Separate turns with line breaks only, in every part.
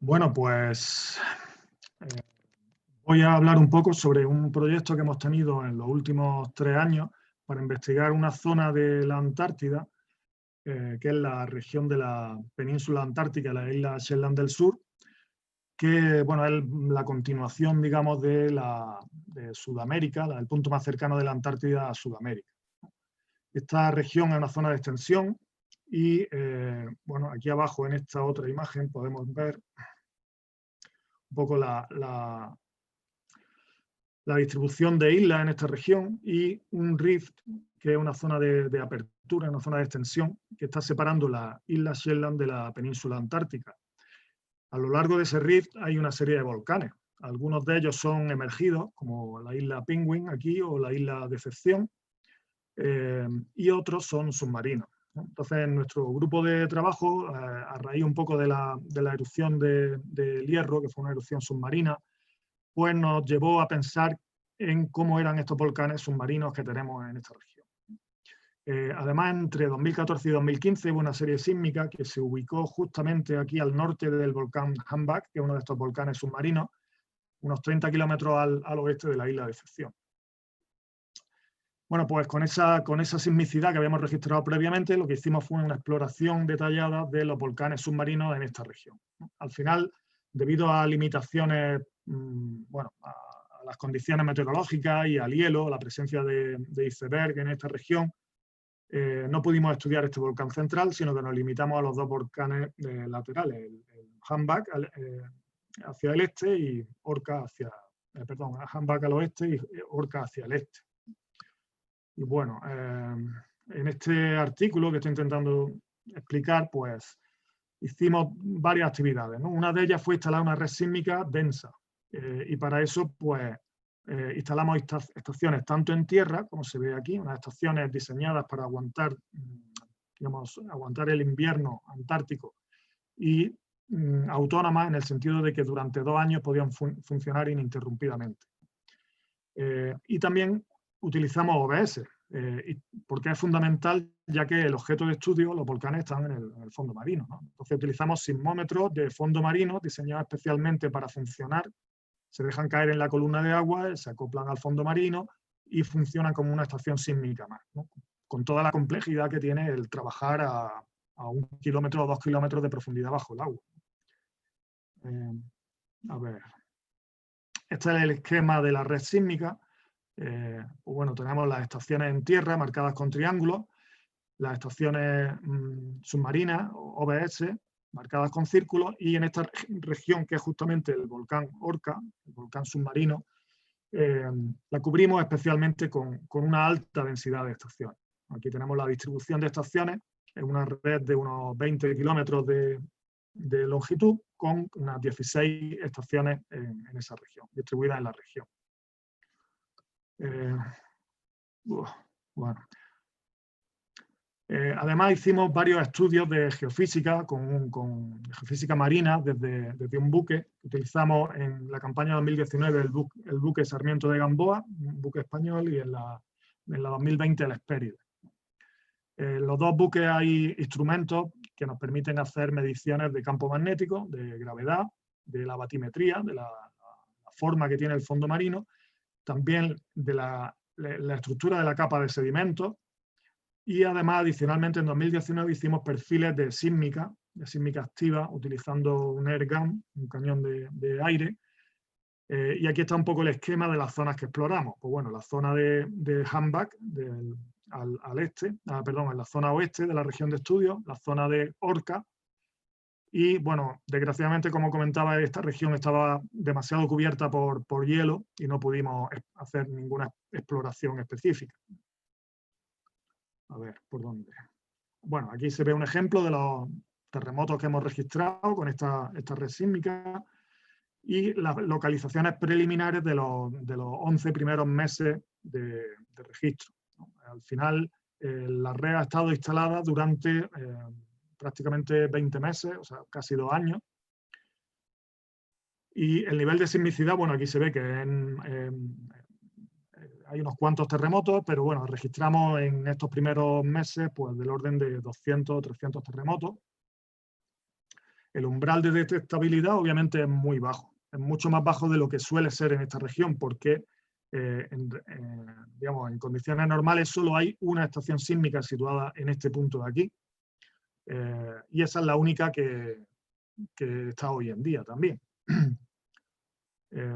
Bueno, pues eh, voy a hablar un poco sobre un proyecto que hemos tenido en los últimos 3 años para investigar una zona de la Antártida, que es la región de la península antártica, la isla Shetland del Sur, que bueno, es la continuación, digamos, de Sudamérica, el punto más cercano de la Antártida a Sudamérica. Esta región es una zona de extensión y, bueno, aquí abajo en esta otra imagen podemos ver un poco la distribución de islas en esta región y un rift, que es una zona de apertura, una zona de extensión, que está separando la isla Shetland de la península antártica. A lo largo de ese rift hay una serie de volcanes. Algunos de ellos son emergidos, como la isla Penguin aquí o la isla Decepción, y otros son submarinos. Entonces, en nuestro grupo de trabajo, a raíz un poco de la erupción del Hierro, que fue una erupción submarina, pues nos llevó a pensar en cómo eran estos volcanes submarinos que tenemos en esta región. Además, entre 2014 y 2015 hubo una serie sísmica que se ubicó justamente aquí al norte del volcán Hanbak, que es uno de estos volcanes submarinos, unos 30 kilómetros al oeste de la isla de Decepción. Bueno, pues con esa sismicidad que habíamos registrado previamente, lo que hicimos fue una exploración detallada de los volcanes submarinos en esta región. Al final, debido a limitaciones, bueno, a las condiciones meteorológicas y al hielo, la presencia de iceberg en esta región, no pudimos estudiar este volcán central, sino que nos limitamos a los dos volcanes laterales, el Hanbak hacia el este y Orca hacia, Hanbak al oeste y Orca hacia el este. Y bueno, en este artículo que estoy intentando explicar, pues hicimos varias actividades, ¿no? Una de ellas fue instalar una red sísmica densa, y para eso, pues, instalamos estaciones tanto en tierra, como se ve aquí, unas estaciones diseñadas para aguantar, digamos, aguantar el invierno antártico, y autónomas en el sentido de que durante 2 años podían funcionar ininterrumpidamente. Y también utilizamos OBS, porque es fundamental, ya que el objeto de estudio, los volcanes, están en el fondo marino, ¿no? Entonces utilizamos sismómetros de fondo marino diseñados especialmente para funcionar. Se dejan caer en la columna de agua, se acoplan al fondo marino y funcionan como una estación sísmica más, ¿no? Con toda la complejidad que tiene el trabajar a 1 kilómetro o 2 kilómetros de profundidad bajo el agua. A ver. Este es el esquema de la red sísmica. Pues bueno, tenemos las estaciones en tierra marcadas con triángulos, las estaciones submarinas, OBS, marcadas con círculos, y en esta región, que es justamente el volcán Orca, el volcán submarino, la cubrimos especialmente con una alta densidad de estaciones. Aquí tenemos la distribución de estaciones, es una red de unos 20 kilómetros de longitud, con unas 16 estaciones en esa región, distribuidas en la región. Bueno. Además, hicimos varios estudios de geofísica, con geofísica marina, desde un buque que utilizamos en la campaña 2019, el buque Sarmiento de Gamboa, un buque español, y en la 2020 el Hespéride. En los dos buques hay instrumentos que nos permiten hacer mediciones de campo magnético, de gravedad, de la batimetría, de la forma que tiene el fondo marino, también de la estructura de la capa de sedimentos, y además, adicionalmente, en 2019 hicimos perfiles de sísmica activa, utilizando un airgun, un cañón de aire. Y aquí está un poco el esquema de las zonas que exploramos. Pues bueno, la zona de Hanbak, al este, en la zona oeste de la región de estudio, la zona de Orca. Y bueno, desgraciadamente, como comentaba, esta región estaba demasiado cubierta por hielo y no pudimos hacer ninguna exploración específica. A ver, ¿por dónde? Bueno, aquí se ve un ejemplo de los terremotos que hemos registrado con esta red sísmica y las localizaciones preliminares de los 11 primeros meses de registro, ¿no? Al final, la red ha estado instalada durante prácticamente 20 meses, o sea, casi 2 años. Y el nivel de sismicidad, bueno, aquí se ve que hay unos cuantos terremotos, pero bueno, registramos en estos primeros meses pues del orden de 200 o 300 terremotos. el umbral de detectabilidad obviamente es muy bajo, es mucho más bajo de lo que suele ser en esta región, porque digamos, en condiciones normales solo hay una estación sísmica situada en este punto de aquí, y esa es la única que está hoy en día también.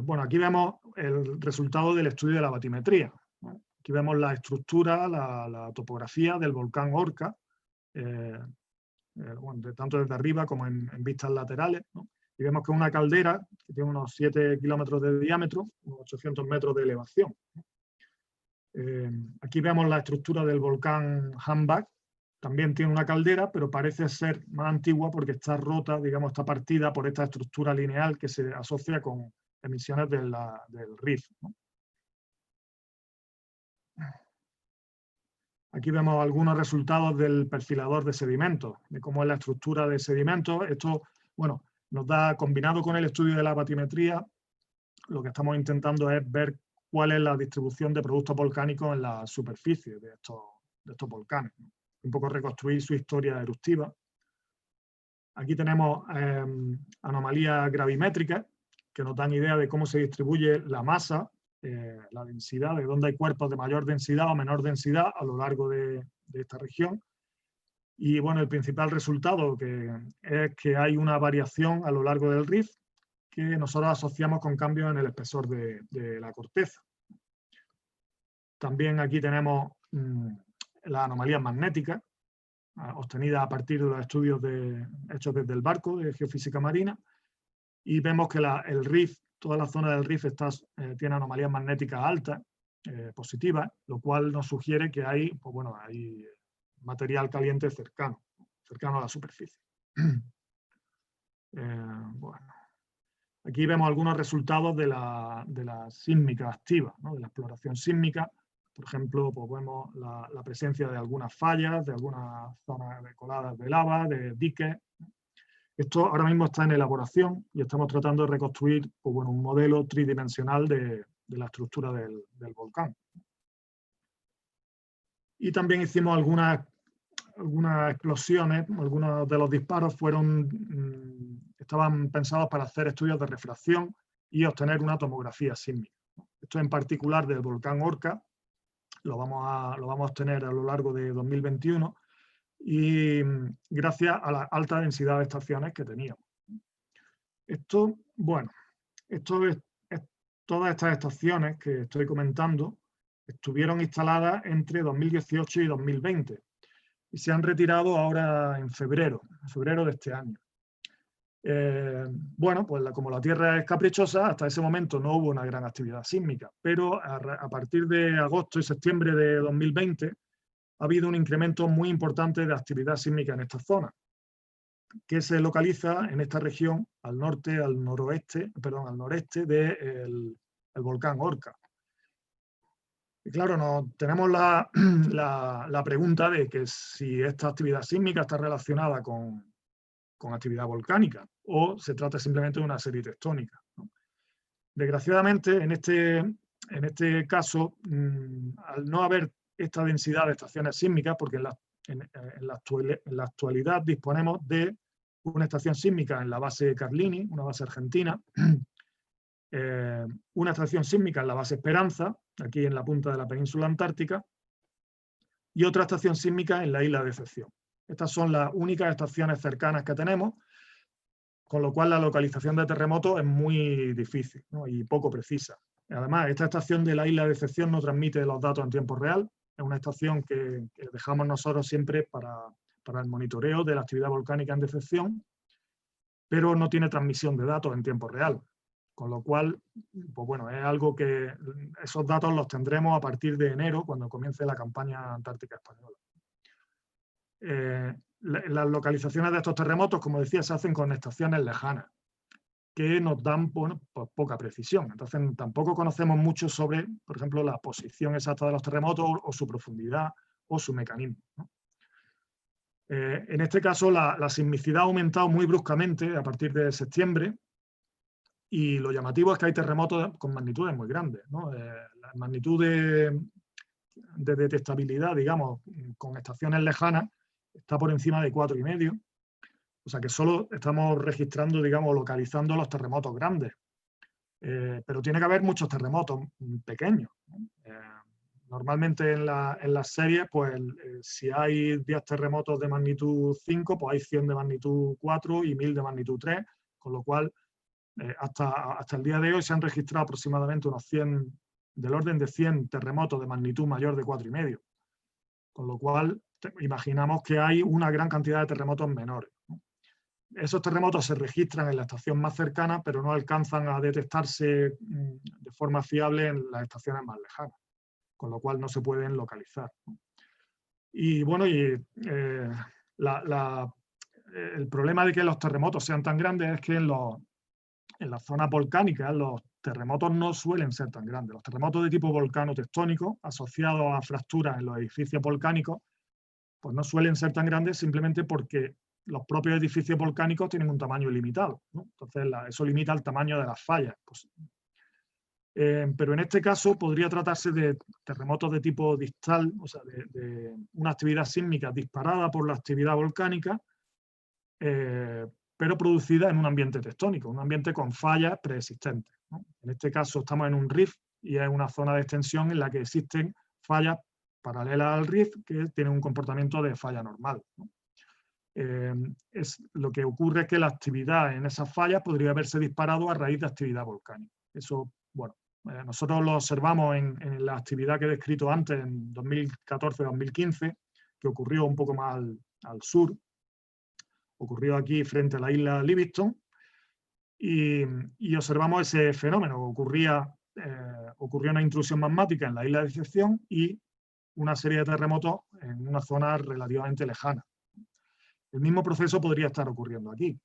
Bueno, aquí vemos el resultado del estudio de la batimetría, ¿no? Aquí vemos la estructura, la topografía del volcán Orca, bueno, tanto desde arriba como en vistas laterales, ¿no? Y vemos que es una caldera que tiene unos 7 kilómetros de diámetro, unos 800 metros de elevación. Aquí vemos la estructura del volcán Hambach. También tiene una caldera, pero parece ser más antigua porque está rota, digamos, está partida por esta estructura lineal que se asocia con emisiones del Riff, ¿no? Aquí vemos algunos resultados del perfilador de sedimentos, de cómo es la estructura de sedimentos. Esto, bueno, nos da, combinado con el estudio de la batimetría, lo que estamos intentando es ver cuál es la distribución de productos volcánicos en la superficie de estos volcanes, ¿no? Un poco reconstruir su historia eruptiva. Aquí tenemos anomalías gravimétricas que nos dan idea de cómo se distribuye la masa, la densidad, de dónde hay cuerpos de mayor densidad o menor densidad a lo largo de esta región. Y bueno, el principal resultado es que hay una variación a lo largo del rift que nosotros asociamos con cambios en el espesor de la corteza. También aquí tenemos las anomalías magnéticas, obtenidas a partir de los estudios hechos desde el barco de geofísica marina, y vemos que el rift, toda la zona del rift tiene anomalías magnéticas altas, positivas, lo cual nos sugiere que hay, pues bueno, hay material caliente cercano a la superficie. Bueno. Aquí vemos algunos resultados de la sísmica activa, ¿no? De la exploración sísmica. Por ejemplo, pues vemos la presencia de algunas fallas, de algunas zonas de coladas de lava, de diques. Esto ahora mismo está en elaboración y estamos tratando de reconstruir, pues bueno, un modelo tridimensional de la estructura del volcán. Y también hicimos algunas explosiones, algunos de los disparos estaban pensados para hacer estudios de refracción y obtener una tomografía sísmica. Esto en particular del volcán Orca lo vamos a obtener a lo largo de 2021 y gracias a la alta densidad de estaciones que teníamos. Esto, bueno, todas estas estaciones que estoy comentando estuvieron instaladas entre 2018 y 2020 y se han retirado ahora en febrero de este año. Bueno, pues como la Tierra es caprichosa, hasta ese momento no hubo una gran actividad sísmica, pero a partir de agosto y septiembre de 2020 ha habido un incremento muy importante de actividad sísmica en esta zona, que se localiza en esta región al norte, al noreste del volcán Orca. Y claro, tenemos la pregunta de que si esta actividad sísmica está relacionada con actividad volcánica o se trata simplemente de una serie tectónica, ¿no? Desgraciadamente, en este caso, al no haber esta densidad de estaciones sísmicas, porque en la actualidad disponemos de una estación sísmica en la base Carlini, una base argentina, una estación sísmica en la base Esperanza, aquí en la punta de la península antártica, y otra estación sísmica en la isla de Decepción. Estas son las únicas estaciones cercanas que tenemos, con lo cual la localización de terremotos es muy difícil, ¿no? Y poco precisa. Además, esta estación de la isla de Decepción no transmite los datos en tiempo real, es una estación que dejamos nosotros siempre para el monitoreo de la actividad volcánica en Decepción, pero no tiene transmisión de datos en tiempo real. Con lo cual, pues bueno, es algo que esos datos los tendremos a partir de enero, cuando comience la campaña antártica española. Las localizaciones de estos terremotos, como decía, se hacen con estaciones lejanas, que nos dan, bueno, pues poca precisión. Entonces, tampoco conocemos mucho sobre, por ejemplo, la posición exacta de los terremotos o su profundidad o su mecanismo, ¿no? En este caso, la sismicidad ha aumentado muy bruscamente a partir de septiembre, y lo llamativo es que hay terremotos con magnitudes muy grandes, ¿no? La magnitud de detectabilidad, digamos, con estaciones lejanas, está por encima de 4,5. O sea que solo estamos registrando, digamos, localizando los terremotos grandes. Pero tiene que haber muchos terremotos pequeños, ¿no? Normalmente en las series, pues si hay 10 terremotos de magnitud 5, pues hay 100 de magnitud 4 y 1000 de magnitud 3, con lo cual hasta el día de hoy se han registrado aproximadamente unos 100, del orden de 100 terremotos de magnitud mayor de 4,5. Con lo cual imaginamos que hay una gran cantidad de terremotos menores, ¿no? Esos terremotos se registran en la estación más cercana, pero no alcanzan a detectarse de forma fiable en las estaciones más lejanas, con lo cual no se pueden localizar, ¿no? Y bueno, el problema de que los terremotos sean tan grandes es que en las zonas volcánicas los terremotos no suelen ser tan grandes. Los terremotos de tipo volcano tectónico, asociados a fracturas en los edificios volcánicos, pues no suelen ser tan grandes simplemente porque los propios edificios volcánicos tienen un tamaño limitado, ¿no? Entonces eso limita el tamaño de las fallas. Pero en este caso podría tratarse de terremotos de tipo distal, o sea, de una actividad sísmica disparada por la actividad volcánica, pero producida en un ambiente tectónico, un ambiente con fallas preexistentes, ¿no? En este caso estamos en un rift y es una zona de extensión en la que existen fallas paralelas al rift que tienen un comportamiento de falla normal, ¿no? Lo que ocurre es que la actividad en esas fallas podría haberse disparado a raíz de actividad volcánica. Eso, bueno, nosotros lo observamos en la actividad que he descrito antes, en 2014-2015, que ocurrió un poco más al sur. Ocurrió aquí frente a la isla Livingston y observamos ese fenómeno. Ocurrió una intrusión magmática en la isla de Decepción y una serie de terremotos en una zona relativamente lejana. El mismo proceso podría estar ocurriendo aquí.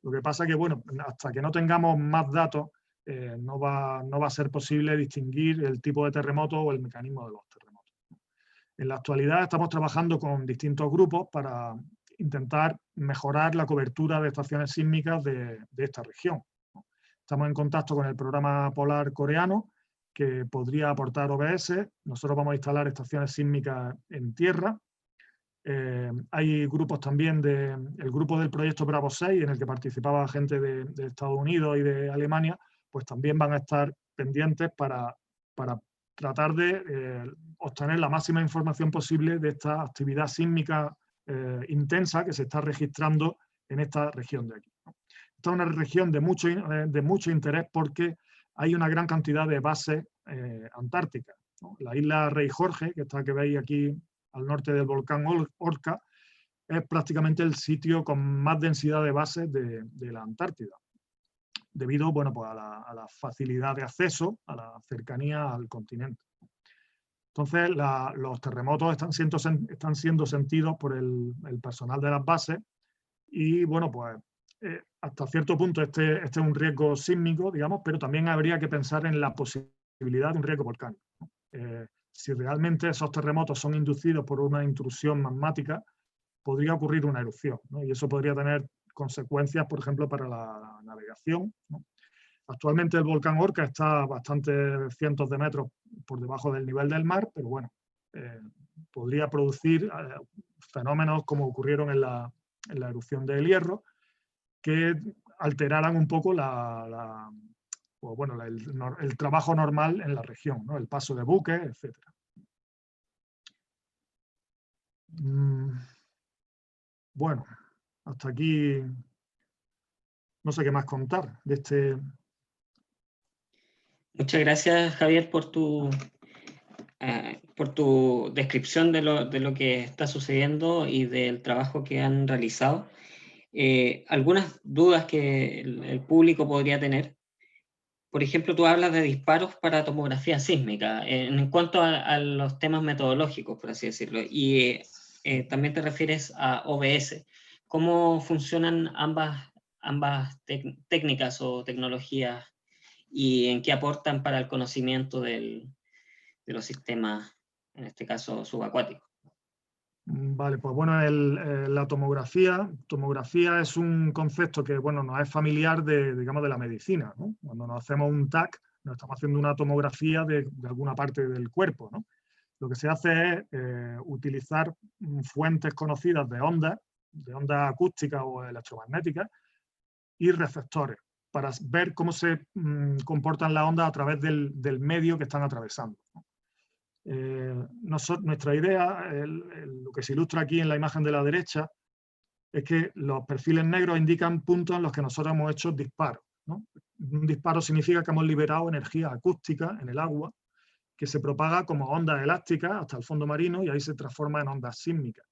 Lo que pasa es que, bueno, hasta que no tengamos más datos, no va a ser posible distinguir el tipo de terremoto o el mecanismo de los terremotos. En la actualidad estamos trabajando con distintos grupos para intentar mejorar la cobertura de estaciones sísmicas de esta región. Estamos en contacto con el programa polar coreano, que podría aportar OBS. Nosotros vamos a instalar estaciones sísmicas en tierra. Hay grupos también el grupo del proyecto Bravo 6, en el que participaba gente de Estados Unidos y de Alemania, pues también van a estar pendientes para tratar de obtener la máxima información posible de esta actividad sísmica intensa que se está registrando en esta región de aquí, ¿no? Esta es una región de mucho interés porque hay una gran cantidad de bases antárticas, ¿no? La isla Rey Jorge, que veis aquí al norte del volcán Orca, es prácticamente el sitio con más densidad de bases de la Antártida, debido, bueno, pues a la facilidad de acceso, a la cercanía al continente. Entonces, los terremotos están siendo sentidos por el personal de las bases y, bueno, pues hasta cierto punto este es un riesgo sísmico, digamos, pero también habría que pensar en la posibilidad de un riesgo volcánico, ¿no? Si realmente esos terremotos son inducidos por una intrusión magmática, podría ocurrir una erupción, ¿no? Y eso podría tener consecuencias, por ejemplo, para la navegación, ¿no? Actualmente el volcán Orca está a bastantes cientos de metros por debajo del nivel del mar, pero bueno, podría producir fenómenos como ocurrieron en la erupción de El Hierro, que alteraran un poco el trabajo normal en la región, ¿no? El paso de buques, etc. Bueno, hasta aquí no sé qué más contar de este.
Muchas gracias, Javier, por tu descripción de lo que está sucediendo y del trabajo que han realizado. Algunas dudas que el público podría tener. Por ejemplo, tú hablas de disparos para tomografía sísmica, en cuanto a los temas metodológicos, por así decirlo, y también te refieres a OBS. ¿Cómo funcionan ambas técnicas o tecnologías y en qué aportan para el conocimiento de los sistemas, en este caso subacuáticos?
Vale, pues bueno, la tomografía es un concepto que, bueno, nos es familiar digamos, de la medicina, ¿no? Cuando nos hacemos un TAC, nos estamos haciendo una tomografía de alguna parte del cuerpo, ¿no? Lo que se hace es utilizar fuentes conocidas de ondas ondas acústicas o electromagnéticas, y receptores, para ver cómo se comportan las ondas a través del medio que están atravesando. Nuestra idea, lo que se ilustra aquí en la imagen de la derecha, es que los perfiles negros indican puntos en los que nosotros hemos hecho disparos, ¿no? Un disparo significa que hemos liberado energía acústica en el agua, que se propaga como ondas elásticas hasta el fondo marino y ahí se transforma en ondas sísmicas.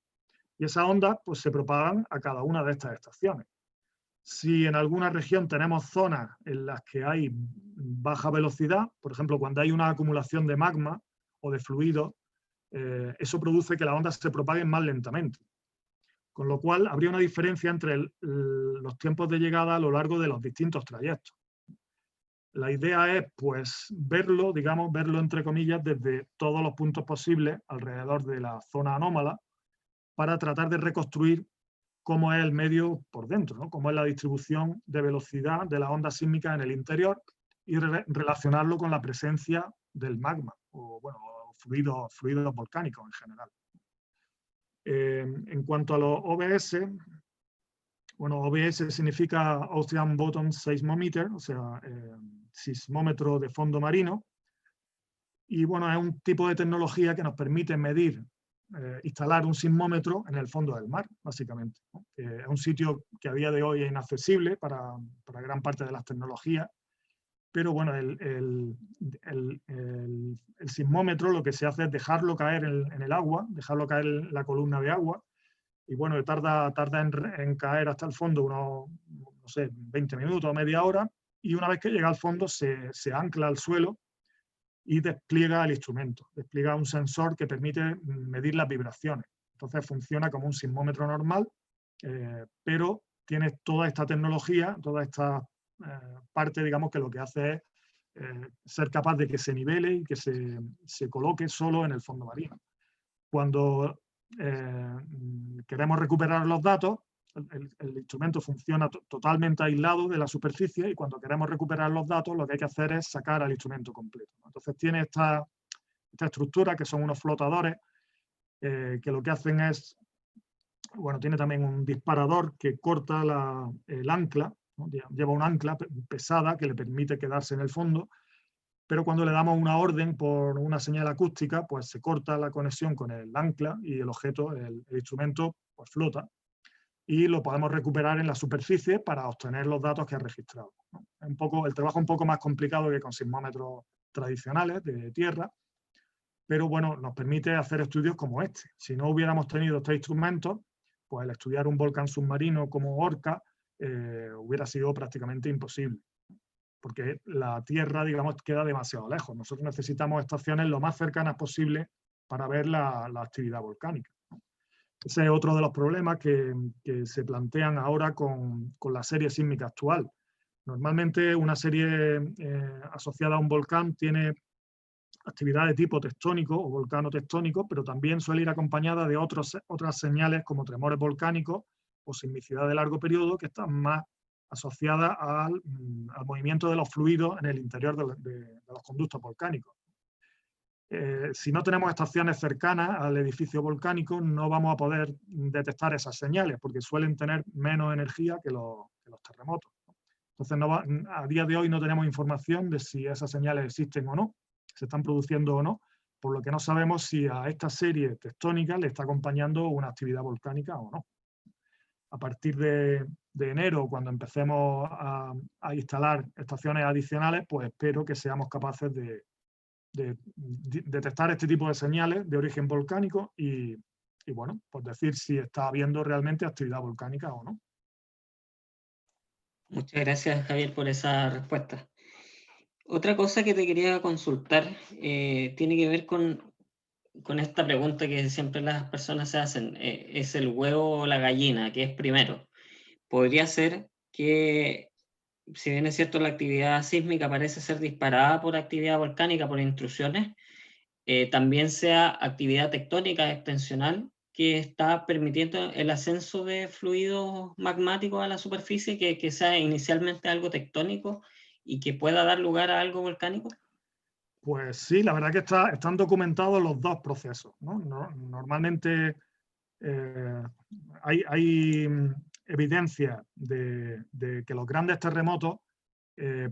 Y esas ondas pues, se propagan a cada una de estas estaciones. Si en alguna región tenemos zonas en las que hay baja velocidad, por ejemplo, cuando hay una acumulación de magma o de fluido, eso produce que las ondas se propaguen más lentamente. Con lo cual, habría una diferencia entre los tiempos de llegada a lo largo de los distintos trayectos. La idea es, pues, verlo, digamos, verlo entre comillas, desde todos los puntos posibles alrededor de la zona anómala para tratar de reconstruir cómo es el medio por dentro, ¿no? Cómo es la distribución de velocidad de las ondas sísmicas en el interior y relacionarlo con la presencia del magma o, bueno, fluidos volcánicos en general. En cuanto a los OBS, bueno, OBS significa Ocean Bottom Seismometer, o sea, sismómetro de fondo marino, y bueno, es un tipo de tecnología que nos permite medir, instalar un sismómetro en el fondo del mar, básicamente, ¿no? Es un sitio que a día de hoy es inaccesible para gran parte de las tecnologías, pero bueno, el sismómetro lo que se hace es dejarlo caer en el agua, dejarlo caer en la columna de agua, y bueno, tarda en caer hasta el fondo unos, no sé, 20 minutos o media hora, y una vez que llega al fondo se ancla al suelo y despliega el instrumento, despliega un sensor que permite medir las vibraciones. Entonces funciona como un sismómetro normal, pero tiene toda esta tecnología, toda esta parte, digamos, que lo que hace es ser capaz de que se nivele y que se coloque solo en el fondo marino. Cuando queremos recuperar los datos, el instrumento funciona totalmente aislado de la superficie y cuando queremos recuperar los datos lo que hay que hacer es sacar al instrumento completo. Entonces tiene esta estructura que son unos flotadores que lo que hacen es, bueno, tiene también un disparador que corta el ancla, ¿no? Lleva un ancla pesada que le permite quedarse en el fondo, pero cuando le damos una orden por una señal acústica, pues se corta la conexión con el ancla y el objeto, el instrumento, pues flota y lo podemos recuperar en la superficie para obtener los datos que ha registrado, ¿no? El trabajo es un poco más complicado que con sismómetros tradicionales de tierra, pero bueno, nos permite hacer estudios como este. Si no hubiéramos tenido estos instrumentos, pues el estudiar un volcán submarino como Orca hubiera sido prácticamente imposible, porque la Tierra, digamos, queda demasiado lejos. Nosotros necesitamos estaciones lo más cercanas posible para ver la actividad volcánica. Ese es otro de los problemas que se plantean ahora con la serie sísmica actual. Normalmente una serie asociada a un volcán tiene actividad de tipo tectónico o volcano-tectónico, pero también suele ir acompañada de otras señales como tremores volcánicos o sismicidad de largo periodo que están más asociadas al movimiento de los fluidos en el interior de los conductos volcánicos. Si no tenemos estaciones cercanas al edificio volcánico, no vamos a poder detectar esas señales, porque suelen tener menos energía que los terremotos. Entonces, a día de hoy no tenemos información de si esas señales existen o no, se están produciendo o no, por lo que no sabemos si a esta serie tectónica le está acompañando una actividad volcánica o no. A partir de enero, cuando empecemos a instalar estaciones adicionales, pues espero que seamos capaces de detectar este tipo de señales de origen volcánico y bueno, pues decir si está habiendo realmente actividad volcánica o no.
Muchas gracias, Javier, por esa respuesta. Otra cosa que te quería consultar tiene que ver con esta pregunta que siempre las personas se hacen. ¿Es el huevo o la gallina? ¿Qué es primero? Podría ser que, si bien es cierto, la actividad sísmica parece ser disparada por actividad volcánica, por intrusiones, también sea actividad tectónica extensional que está permitiendo el ascenso de fluidos magmáticos a la superficie, que sea inicialmente algo tectónico y que pueda dar lugar a algo volcánico.
Pues sí, la verdad que están documentados los dos procesos, ¿no? Normalmente hay evidencia de que los grandes terremotos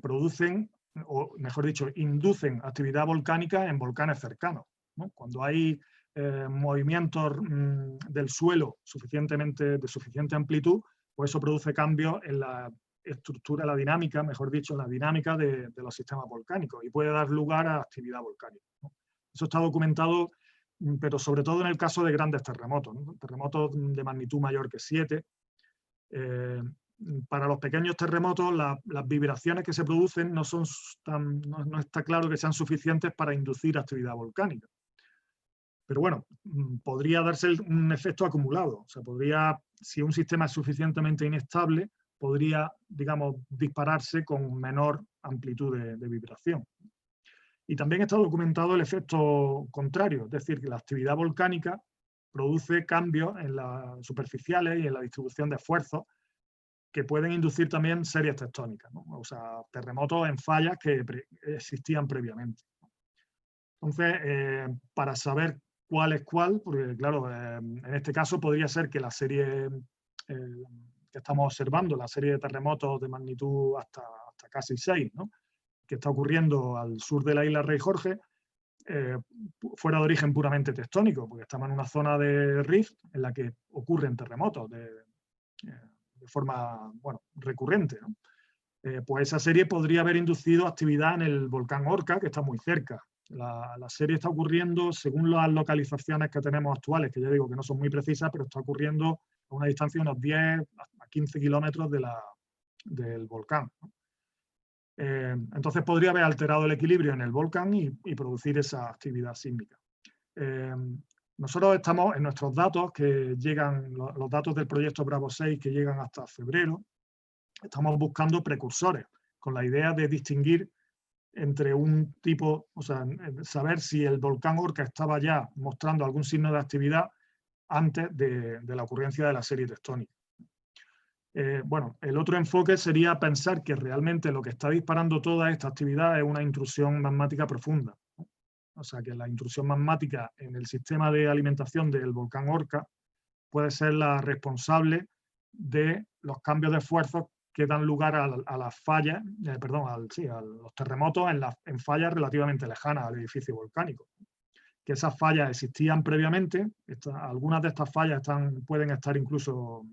producen, o mejor dicho, inducen actividad volcánica en volcanes cercanos, ¿no? Cuando hay movimientos del suelo de suficiente amplitud, pues eso produce cambios en la estructura, la dinámica, mejor dicho, en la dinámica de los sistemas volcánicos y puede dar lugar a actividad volcánica, ¿no? Eso está documentado, pero sobre todo en el caso de grandes terremotos, ¿no? Terremotos de magnitud mayor que 7. Para los pequeños terremotos, las vibraciones que se producen no está claro que sean suficientes para inducir actividad volcánica. Pero bueno, podría darse un efecto acumulado. O sea, si un sistema es suficientemente inestable, podría, digamos, dispararse con menor amplitud de vibración. Y también está documentado el efecto contrario, es decir, que la actividad volcánica produce cambios en las superficiales y en la distribución de esfuerzos que pueden inducir también series tectónicas, ¿no? O sea, terremotos en fallas que existían previamente. Entonces, para saber cuál es cuál, porque claro, en este caso podría ser que la serie que estamos observando, la serie de terremotos de magnitud hasta casi 6, ¿no?, que está ocurriendo al sur de la isla Rey Jorge, fuera de origen puramente tectónico, porque estamos en una zona de rift en la que ocurren terremotos de forma, bueno, recurrente, ¿no? Pues esa serie podría haber inducido actividad en el volcán Orca, que está muy cerca. La serie está ocurriendo, según las localizaciones que tenemos actuales, que ya digo que no son muy precisas, pero está ocurriendo a una distancia de unos 10 a 15 kilómetros del volcán, ¿no? Entonces podría haber alterado el equilibrio en el volcán y producir esa actividad sísmica. Nosotros estamos en nuestros datos que llegan, los datos del proyecto Bravo 6 que llegan hasta febrero, estamos buscando precursores, con la idea de distinguir entre un tipo, o sea, saber si el volcán Orca estaba ya mostrando algún signo de actividad antes de la ocurrencia de la serie tectónica. Bueno, el otro enfoque sería pensar que realmente lo que está disparando toda esta actividad es una intrusión magmática profunda, ¿no? O sea, que la intrusión magmática en el sistema de alimentación del volcán Orca puede ser la responsable de los cambios de esfuerzos que dan lugar a las fallas, a los terremotos en fallas relativamente lejanas al edificio volcánico. Que esas fallas existían previamente, algunas de estas fallas pueden estar incluso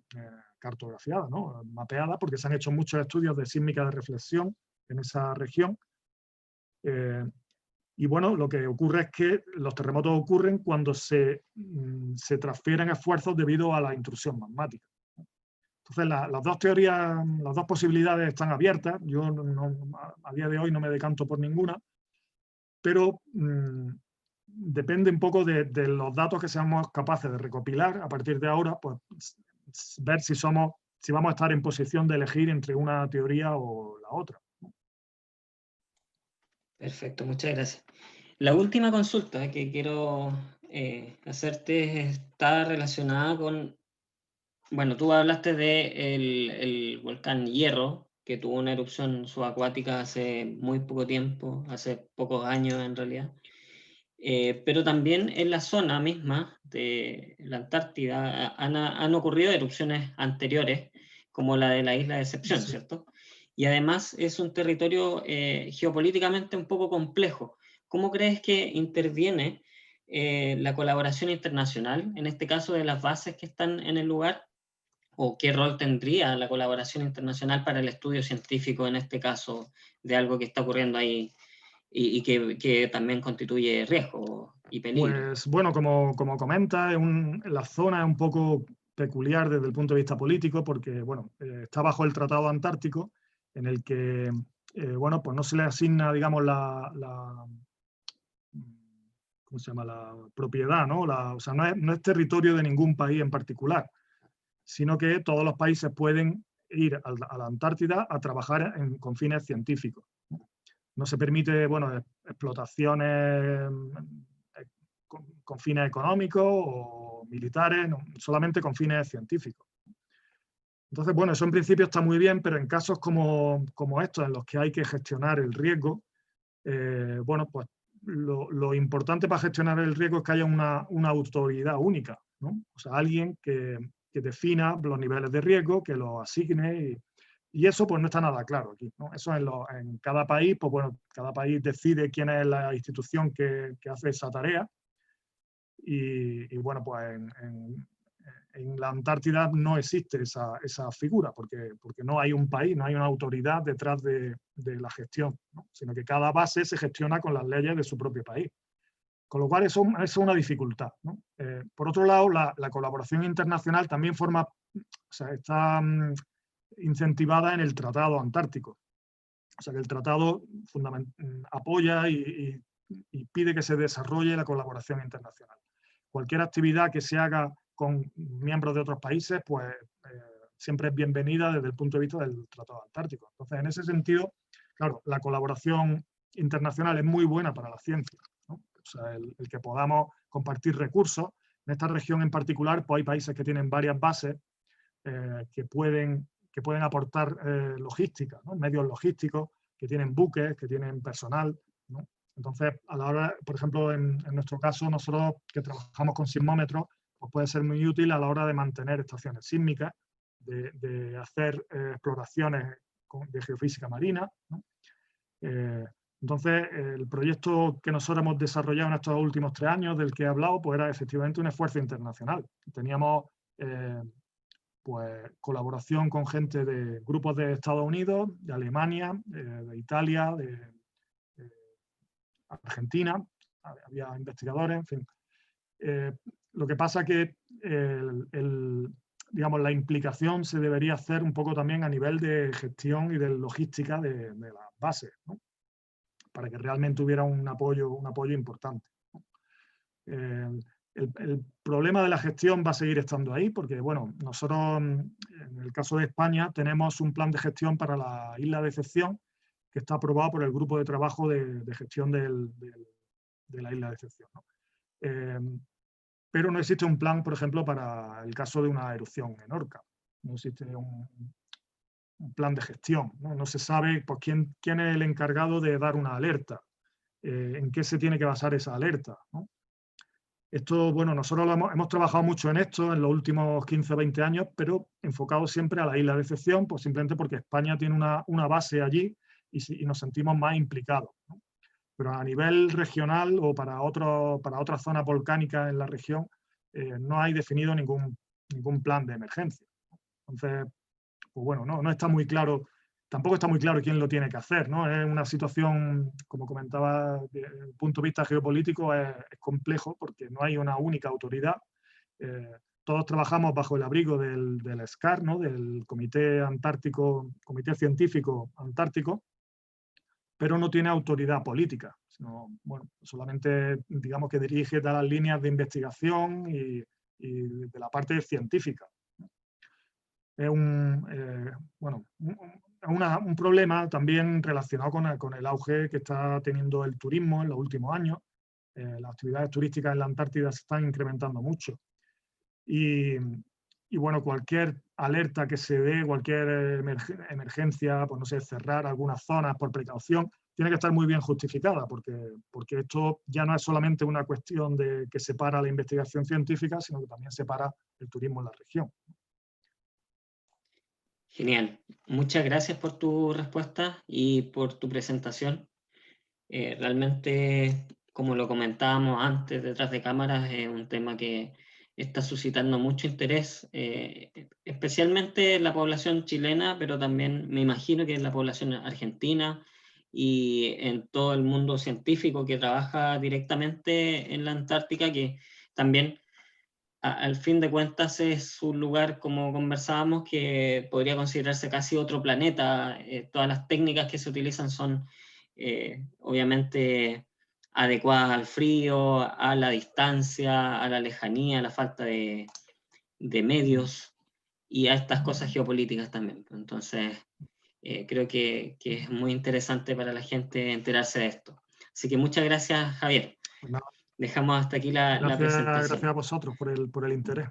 cartografiadas, ¿no?, mapeadas, porque se han hecho muchos estudios de sísmica de reflexión en esa región. Y bueno, lo que ocurre es que los terremotos ocurren cuando se transfieren esfuerzos debido a la intrusión magmática. Entonces, las dos teorías, las dos posibilidades están abiertas. Yo a día de hoy no me decanto por ninguna, pero depende un poco de los datos que seamos capaces de recopilar a partir de ahora, pues ver si vamos a estar en posición de elegir entre una teoría o la otra.
Perfecto, muchas gracias. La última consulta que quiero hacerte está relacionada con, bueno, tú hablaste del volcán Hierro, que tuvo una erupción subacuática hace muy poco tiempo, hace pocos años en realidad. Pero también en la zona misma de la Antártida han ocurrido erupciones anteriores, como la de la isla de Decepción,
Sí.
¿cierto? Y además es un territorio geopolíticamente un poco complejo. ¿Cómo crees que interviene la colaboración internacional, en este caso de las bases que están en el lugar? ¿O qué rol tendría la colaboración internacional para el estudio científico, en este caso, de algo que está ocurriendo ahí y que también constituye riesgo y peligro?
Pues bueno, como comenta, la zona es un poco peculiar desde el punto de vista político porque, bueno, está bajo el Tratado Antártico, en el que, bueno, pues no se le asigna, digamos, ¿cómo se llama?, la propiedad, ¿no? O sea, no es territorio de ningún país en particular, sino que todos los países pueden ir a la Antártida a trabajar con fines científicos. No se permite, bueno, explotaciones con fines económicos o militares, no, solamente con fines científicos. Entonces, bueno, eso en principio está muy bien, pero en casos como estos, en los que hay que gestionar el riesgo, bueno, pues lo importante para gestionar el riesgo es que haya una autoridad única. ¿no? O sea, alguien que defina los niveles de riesgo, que los asigne, y eso pues no está nada claro aquí, ¿no? Eso en cada país, pues bueno, cada país decide quién es la institución que hace esa tarea, y bueno, pues en la Antártida no existe esa figura, porque no hay un país, no hay una autoridad detrás de la gestión, ¿no? Sino que cada base se gestiona con las leyes de su propio país. Con lo cual eso es una dificultad, ¿no? Por otro lado, la colaboración internacional también está incentivada en el Tratado Antártico. O sea que el tratado apoya y pide que se desarrolle la colaboración internacional. Cualquier actividad que se haga con miembros de otros países, pues siempre es bienvenida desde el punto de vista del Tratado Antártico. Entonces, en ese sentido, claro, la colaboración internacional es muy buena para la ciencia, ¿no? O sea, el que podamos compartir recursos. En esta región en particular, pues hay países que tienen varias bases que pueden aportar logística, ¿no? Medios logísticos, que tienen buques, que tienen personal, ¿no? Entonces, a la hora, por ejemplo, en nuestro caso, nosotros que trabajamos con sismómetros, pues puede ser muy útil a la hora de mantener estaciones sísmicas, de hacer exploraciones de geofísica marina, ¿no? Entonces, el proyecto que nosotros hemos desarrollado en estos últimos 3 años, del que he hablado, pues era efectivamente un esfuerzo internacional. Teníamos pues colaboración con gente de grupos de Estados Unidos, de Alemania, de Italia, de Argentina, había investigadores, en fin. Lo que pasa que digamos, la implicación se debería hacer un poco también a nivel de gestión y de logística de las bases, ¿no? Para que realmente hubiera un apoyo importante, ¿no? El problema de la gestión va a seguir estando ahí porque, bueno, nosotros en el caso de España tenemos un plan de gestión para la isla de excepción que está aprobado por el grupo de trabajo de gestión de la isla de excepción, ¿no? Pero no existe un plan, por ejemplo, para el caso de una erupción en Orca. No existe un plan de gestión, ¿no? No se sabe pues, quién es el encargado de dar una alerta, en qué se tiene que basar esa alerta, ¿no? Esto, bueno, nosotros hemos trabajado mucho en esto en los últimos 15 o 20 años, pero enfocado siempre a la isla de excepción, pues simplemente porque España tiene una base allí y nos sentimos más implicados, ¿no? Pero a nivel regional o para otra zona volcánica en la región, no hay definido ningún plan de emergencia. Entonces, pues bueno, no está muy claro, tampoco está muy claro quién lo tiene que hacer, ¿no? Es una situación, como comentaba, desde el punto de vista geopolítico es complejo porque no hay una única autoridad. Todos trabajamos bajo el abrigo del SCAR, ¿no? Del Comité Científico Antártico, pero no tiene autoridad política, sino, bueno, solamente digamos que dirige todas las líneas de investigación y de la parte científica. Es un problema también relacionado con el auge que está teniendo el turismo en los últimos años. Las actividades turísticas en la Antártida se están incrementando mucho. Y bueno, cualquier alerta que se dé, cualquier emergencia, pues no sé, cerrar algunas zonas por precaución, tiene que estar muy bien justificada, porque esto ya no es solamente una cuestión de que separa la investigación científica, sino que también separa el turismo en la región.
Genial. Muchas gracias por tu respuesta y por tu presentación. Realmente, como lo comentábamos antes, detrás de cámaras, es un tema que está suscitando mucho interés, especialmente en la población chilena, pero también me imagino que en la población argentina y en todo el mundo científico que trabaja directamente en la Antártica, que también al fin de cuentas es un lugar, como conversábamos, que podría considerarse casi otro planeta. Todas las técnicas que se utilizan son obviamente adecuadas al frío, a la distancia, a la lejanía, a la falta de medios y a estas cosas geopolíticas también. Entonces, creo que es muy interesante para la gente enterarse de esto. Así que muchas gracias, Javier.
Pues nada,
Dejamos hasta aquí la presentación.
gracias a vosotros por el interés.